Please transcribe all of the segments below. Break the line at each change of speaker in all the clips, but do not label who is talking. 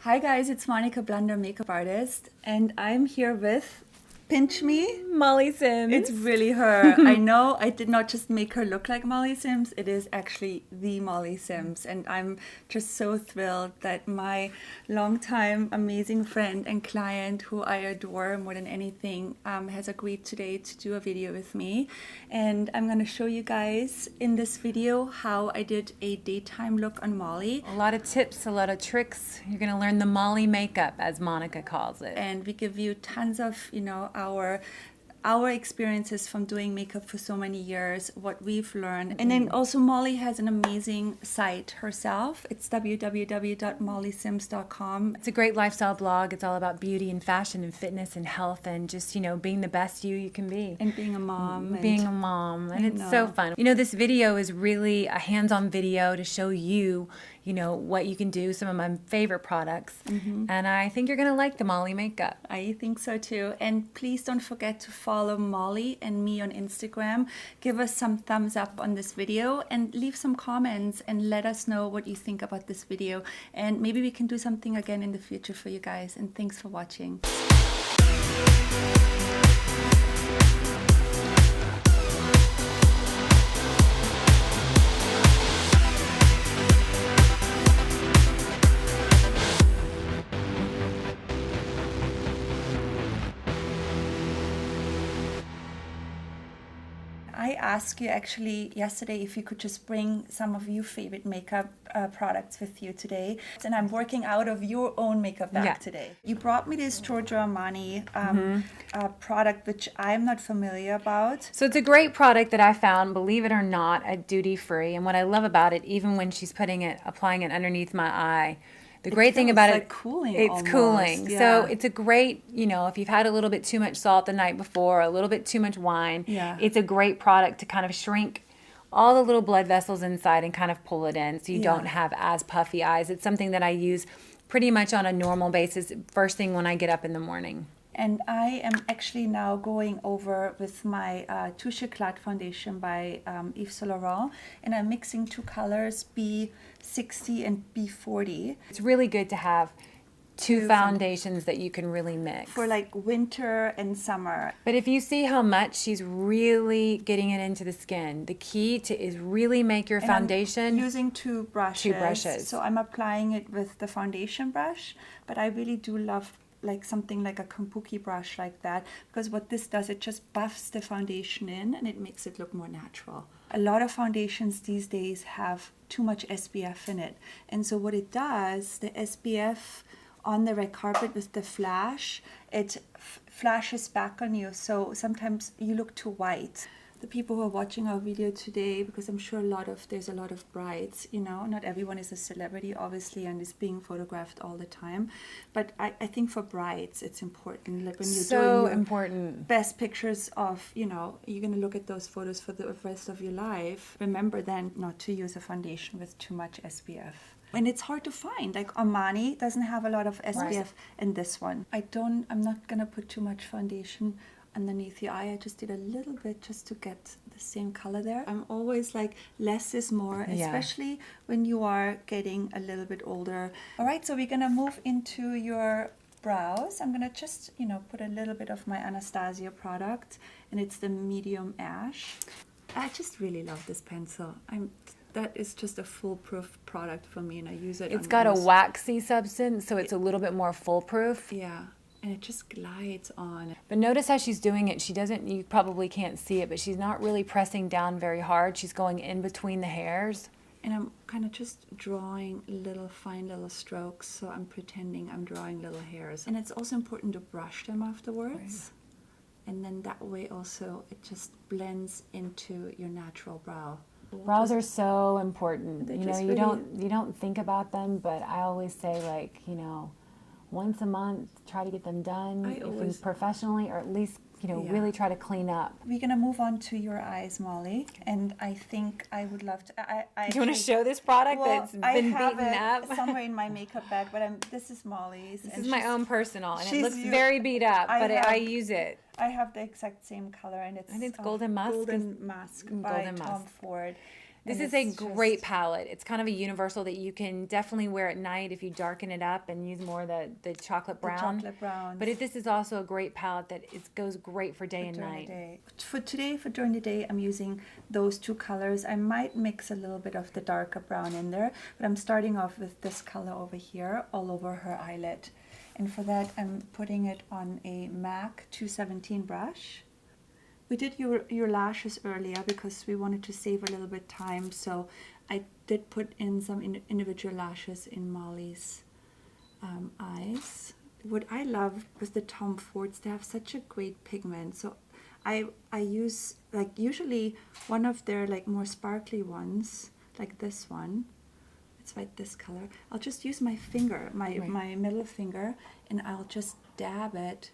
Hi guys, it's Monica Blunder, makeup artist, and I'm here with Pinch Me.
Molly Sims.
It's really her. I know I did not just make her look like Molly Sims, it is actually the Molly Sims, and I'm just so thrilled that my longtime amazing friend and client who I adore more than anything has agreed today to do a video with me. And I'm going to show you guys in this video how I did a daytime look on Molly.
A lot of tips, a lot of tricks. You're going to learn the Molly makeup, as Monica calls it.
And we give you tons of, our experiences from doing makeup for so many years, what we've learned. And then also Molly has an amazing site herself. It's www.mollysims.com.
It's a great lifestyle blog. It's all about beauty and fashion and fitness and health and just, being the best you can be.
And being a mom.
And it's so fun. This video is really a hands-on video to show you, what you can do, some of my favorite products. And I think you're going to like the Molly makeup.
I think so too. And please don't forget to follow Molly and me on Instagram. Give us some thumbs up on this video and leave some comments and let us know what you think about this video. And maybe we can do something again in the future for you guys. And thanks for watching. I asked you actually yesterday if you could just bring some of your favorite makeup products with you today. And I'm working out of your own makeup bag today. You brought me this Giorgio Armani product, which I'm not familiar about.
So it's a great product that I found, believe it or not, at Duty Free. And what I love about it, even when she's applying it underneath my eye, the great thing about it,
cooling
it's
almost.
cooling.
Yeah.
So it's a great, if you've had a little bit too much salt the night before, a little bit too much wine, it's a great product to kind of shrink all the little blood vessels inside and kind of pull it in so you don't have as puffy eyes. It's something that I use pretty much on a normal basis first thing when I get up in the morning.
And I am actually now going over with my Touche Éclat foundation by Yves Saint Laurent, and I'm mixing two colors, B60 and B40.
It's really good to have two foundations that you can really mix.
For like winter and summer.
But if you see how much she's really getting it into the skin, the key is really make your foundation.
I'm using two brushes. So I'm applying it with the foundation brush, but I really do love like something like a kabuki brush like that, because what this does, it just buffs the foundation in and it makes it look more natural. A lot of foundations these days have too much SPF in it, and so what it does, the SPF on the red carpet with the flash, it flashes back on you, so sometimes you look too white. The people who are watching our video today, because I'm sure there's a lot of brides, not everyone is a celebrity obviously and is being photographed all the time, but I think for brides it's important, like when you're doing important best pictures of, you're going to look at those photos for the rest of your life. Remember then not to use a foundation with too much SPF. And it's hard to find. Like Armani doesn't have a lot of SPF in this one. I'm not going to put too much foundation underneath the eye. I just did a little bit just to get the same color there. I'm always like less is more, especially when you are getting a little bit older. All right, so we're gonna move into your brows. I'm gonna just, put a little bit of my Anastasia product, and it's the medium ash. I just really love this pencil. That is just a foolproof product for me, and I use it.
It's got a waxy substance, so it's a little bit more foolproof.
Yeah. And it just glides on.
But notice how she's doing it. You probably can't see it, but she's not really pressing down very hard. She's going in between the hairs.
And I'm kind of just drawing fine little strokes, so I'm pretending I'm drawing little hairs. And it's also important to brush them afterwards. Right. And then that way also it just blends into your natural brow.
Brows are so important. You don't think about them, but I always say, like, once a month, try to get them done, professionally, or at least, really try to clean up.
We're going to move on to your eyes, Molly, and I think I would love to...
Do you want to show this product that's been beaten up?
Somewhere in my makeup bag, but this is Molly's.
This is my own personal, and it looks very beat up, but I use it.
I have the exact same color, and it's
Golden Musk.
Golden Musk by Tom Ford.
This is a great palette. It's kind of a universal that you can definitely wear at night if you darken it up and use more of the chocolate brown.
The chocolate brown.
But this is also a great palette that goes great for day and night.
For today, for during the day, I'm using those two colors. I might mix a little bit of the darker brown in there, but I'm starting off with this color over here all over her eyelid. And for that, I'm putting it on a MAC 217 brush. We did your lashes earlier because we wanted to save a little bit time, so I did put in some individual lashes in Molly's eyes. What I love was the Tom Fords. They have such a great pigment, so I use like usually one of their like more sparkly ones, like this one. It's like this color. I'll just use my finger, my middle finger, and I'll just dab it.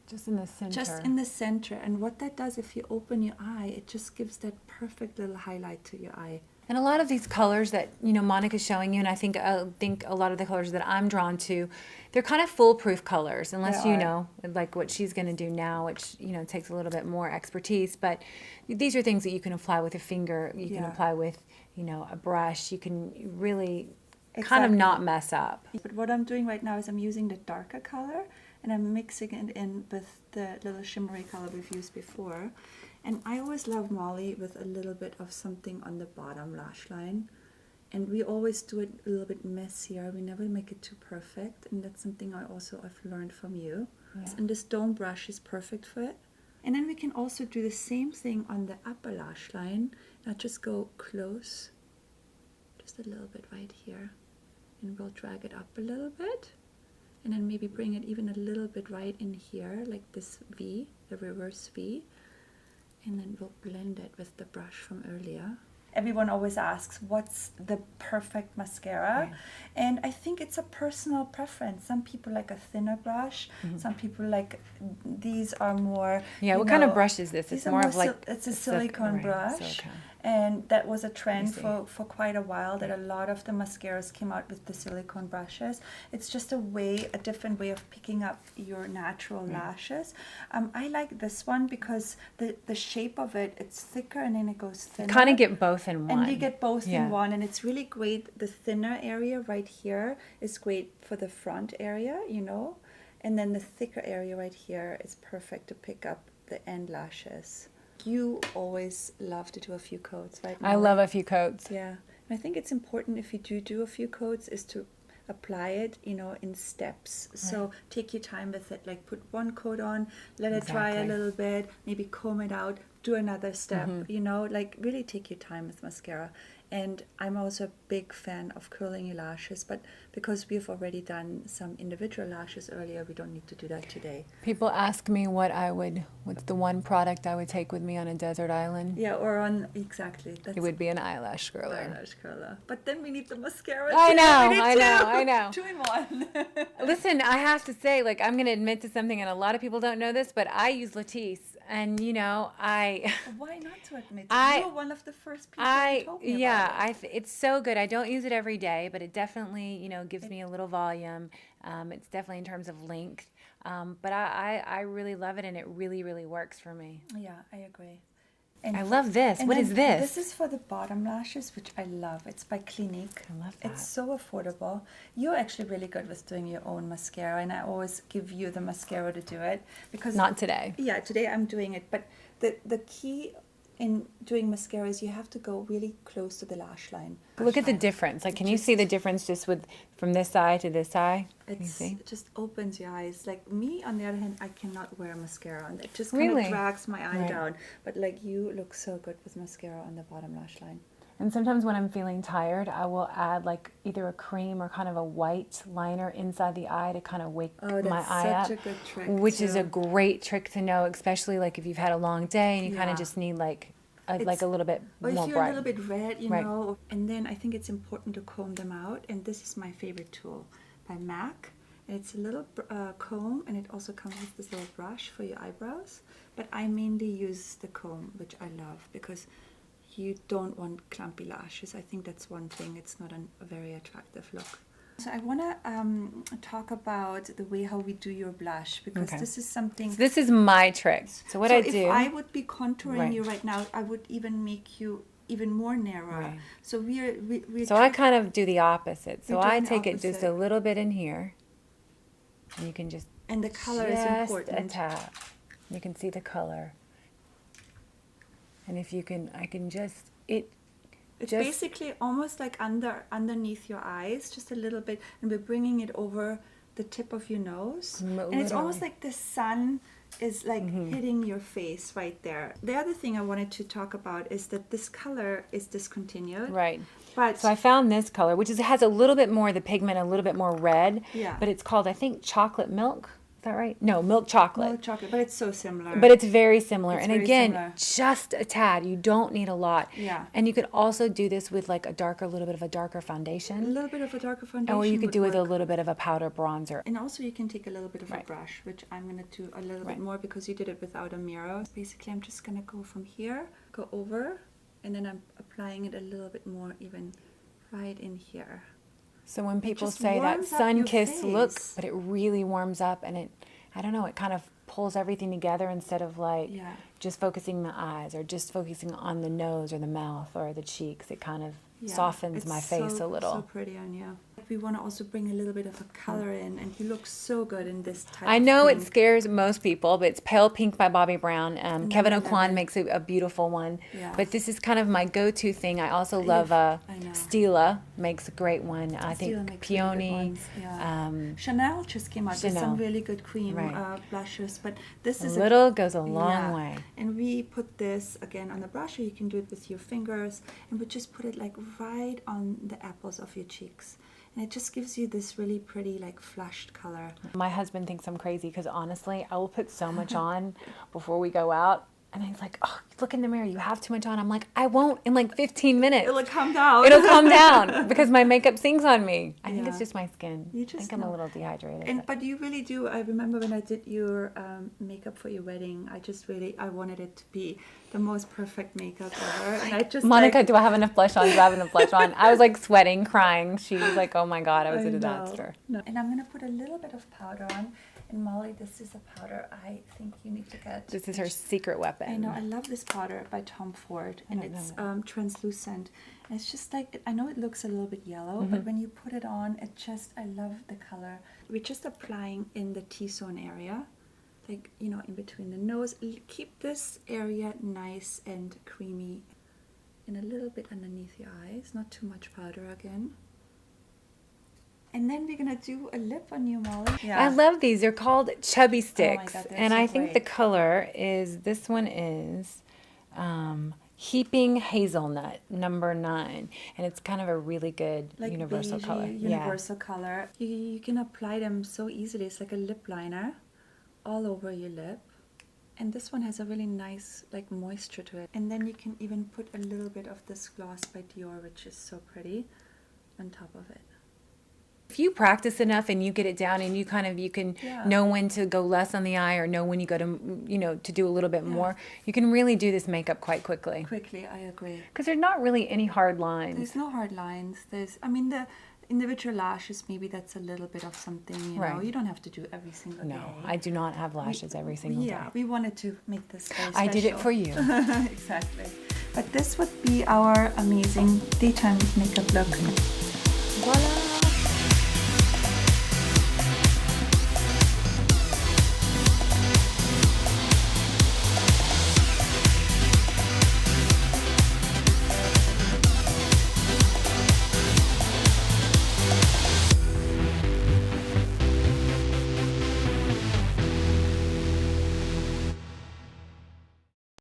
Just in the center.
Just in the center. And what that does, if you open your eye, it just gives that perfect little highlight to your eye.
And a lot of these colors that, Monica's showing you, and I think a lot of the colors that I'm drawn to, they're kind of foolproof colors, unless you know, like what she's going to do now, which, takes a little bit more expertise. But these are things that you can apply with a finger. You can apply with, a brush. You can really kind of not mess up.
But what I'm doing right now is I'm using the darker color, and I'm mixing it in with the little shimmery color we've used before. And I always love Molly with a little bit of something on the bottom lash line. And we always do it a little bit messier. We never make it too perfect. And that's something I've learned from you. Yeah. And this dome brush is perfect for it. And then we can also do the same thing on the upper lash line. Now just go close, just a little bit right here. And we'll drag it up a little bit. And then maybe bring it even a little bit right in here, like this V, the reverse V. And then we'll blend it with the brush from earlier. Everyone always asks, what's the perfect mascara? Yeah. And I think it's a personal preference. Some people like a thinner brush. Mm-hmm. Some people like, these are more...
Yeah, what kind of brush is this?
It's more of like... It's a silicone brush. Silicone. And that was a trend for quite a while, that a lot of the mascaras came out with the silicone brushes. It's just a different way of picking up your natural lashes. I like this one because the shape of it, it's thicker and then it goes thinner.
Kind of get both in one.
And you get both in one, and it's really great. The thinner area right here is great for the front area, and then the thicker area right here is perfect to pick up the end lashes. You always love to do a few coats, right?
I love a few coats.
Yeah. And I think it's important if you do a few coats is to apply it, in steps. Right. So take your time with it. Like put one coat on, let it dry a little bit, maybe comb it out, do another step, like really take your time with mascara. And I'm also a big fan of curling your lashes, but because we've already done some individual lashes earlier, we don't need to do that today.
People ask me what's the one product I would take with me on a desert island?
Yeah, or exactly.
It would be an eyelash curler.
Eyelash curler. But then we need the mascara too.
I know.
2 in 1.
Listen, I have to say, I'm going to admit to something, and a lot of people don't know this, but I use Latisse, and
Why not to admit it? You're one of the first people who told me about it.
It's so good. I don't use it every day, but it definitely, gives me a little volume. It's definitely in terms of length. But I really love it, and it really, really works for me.
Yeah, I agree. And
I love this. What is this?
This is for the bottom lashes, which I love. It's by Clinique.
I love that.
It's so affordable. You're actually really good with doing your own mascara, and I always give you the mascara to do it. Because
not today.
Yeah, today I'm doing it. But the key in doing mascara is you have to go really close to the lash line.
Look at the difference. Can you see the difference just from this eye to this eye?
It just opens your eyes. Like me, on the other hand, I cannot wear mascara, and it just kind of drags my eye down. But you look so good with mascara on the bottom lash line.
And sometimes when I'm feeling tired, I will add either a cream or kind of a white liner inside the eye to kind of wake my eye up.
That's such a good trick.
Which is a great trick to know, especially if you've had a long day and you kind of just need a little bit more bright.
Or if you're a little bit red, know. And then I think it's important to comb them out. And this is my favorite tool by MAC. And it's a little comb, and it also comes with this little brush for your eyebrows. But I mainly use the comb, which I love, because you don't want clumpy lashes. I think that's one thing. It's not a very attractive look. So I want to talk about the way how we do your blush, because this is something...
So this is my trick. So what I do...
if I would be contouring you right now, I would even make you even more narrow.
Right.
So we're
so I kind of do the opposite. So I take it just a little bit in here. And you can just...
And the color is important.
A tap. You can see the color. And if you can, I can just...
It's basically almost like underneath your eyes, just a little bit. And we're bringing it over the tip of your nose. And it's almost like the sun is like hitting your face right there. The other thing I wanted to talk about is that this color is discontinued.
Right.
But
so I found this color, which has a little bit more of the pigment, a little bit more red.
Yeah.
But it's called, I think, chocolate milk. Is that right? No, milk chocolate.
Milk chocolate, but it's so similar.
But it's very similar.
It's
and
very
again,
similar.
just a tad. You don't need a lot.
Yeah.
And you could also do this with like a little bit of a darker foundation.
A little bit of a darker foundation.
Or you could do it with a little bit of a powder bronzer.
And also you can take a little bit of a brush, which I'm going to do a little bit more because you did it without a mirror. Basically, I'm just going to go from here, go over, and then I'm applying it a little bit more even right in here.
So when people say that sun-kissed look, but it really warms up and it, I don't know, it kind of pulls everything together instead of like just focusing the eyes or just focusing on the nose or the mouth or the cheeks. It kind of softens my face a little.
So pretty on you. We want to also bring a little bit of a color in, and you look so good in this type
I know
of
it scares most people, but it's Pale Pink by Bobbi Brown. Kevin Aucoin makes a beautiful one.
Yeah.
But this is kind of my go-to thing. I also love Stila makes a great one. I think Peony.
Chanel just came out with some really good cream blushes, but this is
goes a long way.
And we put this again on the brush, or you can do it with your fingers, and we just put it like right on the apples of your cheeks. And it just gives you this really pretty, like, flushed color.
My husband thinks I'm crazy because, honestly, I will put so much on before we go out. And he's like, oh, look in the mirror. You have too much on. I'm like, I won't in, like, 15 minutes.
It'll come down.
It'll come down because my makeup sings on me. I think it's just my skin. I think I'm a little dehydrated.
But you really do. I remember when I did your makeup for your wedding, I wanted it to be the most perfect makeup ever. And I just
Monica, do I have enough blush on? Do I have enough blush on? I was like sweating, crying. She was like, oh my God, I was a disaster.
No. And I'm going to put a little bit of powder on. And Molly, this is a powder I think you need to get.
This is her secret weapon.
I know. I love this powder by Tom Ford. And it's translucent. And it's just like, I know it looks a little bit yellow, but when you put it on, I love the color. We're just applying in the T-zone area. Like, you know, in between the nose. Keep this area nice and creamy. And a little bit underneath the eyes. Not too much powder again. And then we're going to do a lip on you, Molly. Yeah.
I love these. They're called Chubby Sticks.
Oh my God,
and I think the color is, this one is Heaping Hazelnut, number 9. And it's kind of a really good like universal color.
Universal color. You can apply them so easily. It's like a lip liner all over your lip. And this one has a really nice like moisture to it. And then you can even put a little bit of this gloss by Dior, which is so pretty, on top of it.
If you practice enough and you get it down and you can know when to go less on the eye or know when you go to, to do a little bit more, you can really do this makeup quite quickly.
Quickly, I agree.
Because there's not really any hard lines.
There's no hard lines. The individual lashes, maybe that's a little bit of something, you know. You don't have to do every single day.
No, I do not have lashes every single day.
Yeah, we wanted to make this very special.
I did it for you.
Exactly. But this would be our amazing daytime makeup look.
Voila!